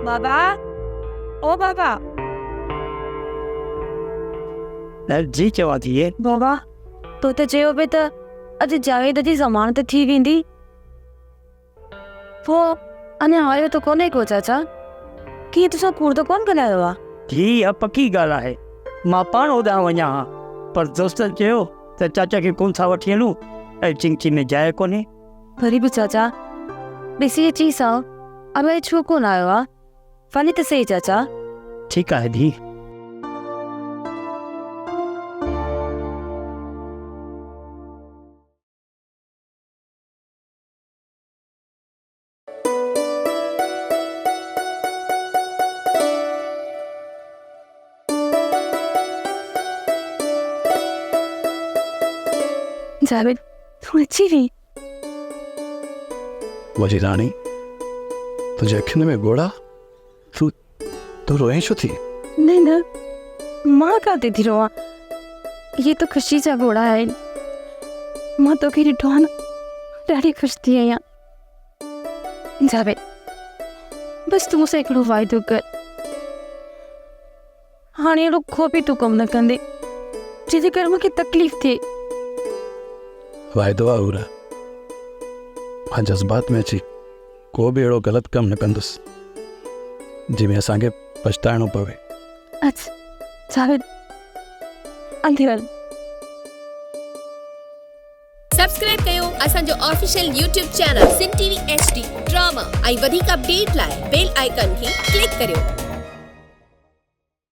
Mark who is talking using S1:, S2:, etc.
S1: बाबा, ओ बाबा।
S2: जी चवां थी ये
S1: बाबा तो त चयो पे त अॼु जावेद जी ज़मानत थी वेंदी, पोइ अञा आयो त कोन्हे को चाचा। कीअं तुसां कूड़ त कोन ॻाल्हायो आहे?
S2: जी इहा पकी ॻाल्हि आहे। मां पाण होॾां वञा हा, पर दोस्तनि चयो त चाचा खे कोन था वठी हलूं ऐं चिंची में जाइ कोन्हे।
S1: वरी बि चाचा ॾिसी अची सां अलाए छो कोन आयो आहे। वञे त सही चाचा।
S2: ठीकु आहे धी।
S1: जावेद तूं अची वी?
S3: वजी राणी, तुझे अखियुनि में ॻोड़ा? तू रोए छो थी?
S1: न न, मां काथे थी रोवां। ये तो ख़ुशी जा घोड़ा आहिनि। मां तोखे ॾिठो आहे न, ॾाढी ख़ुशि थी आहियां। जावेद बसि तूं मूंसां हिकिड़ो वाइदो कर। हाणे अहिड़ो को बि तूं कमु न कंदे जंहिंजे करे मूंखे तकलीफ़ थिए।
S3: वाइदो आहे उरा, मां जज़्बात में अची को बि अहिड़ो ग़लति कमु न कंदुसि जंहिंमें असांखे पछताइणो पवे।
S1: अच्छा जावेद, अंधे वञ।
S4: सब्सक्राइब कयो असांजो official YouTube channel Sindh TV HD drama ऐं वधीक अपडेट लाइ बेल आइकन खे क्लिक करियो।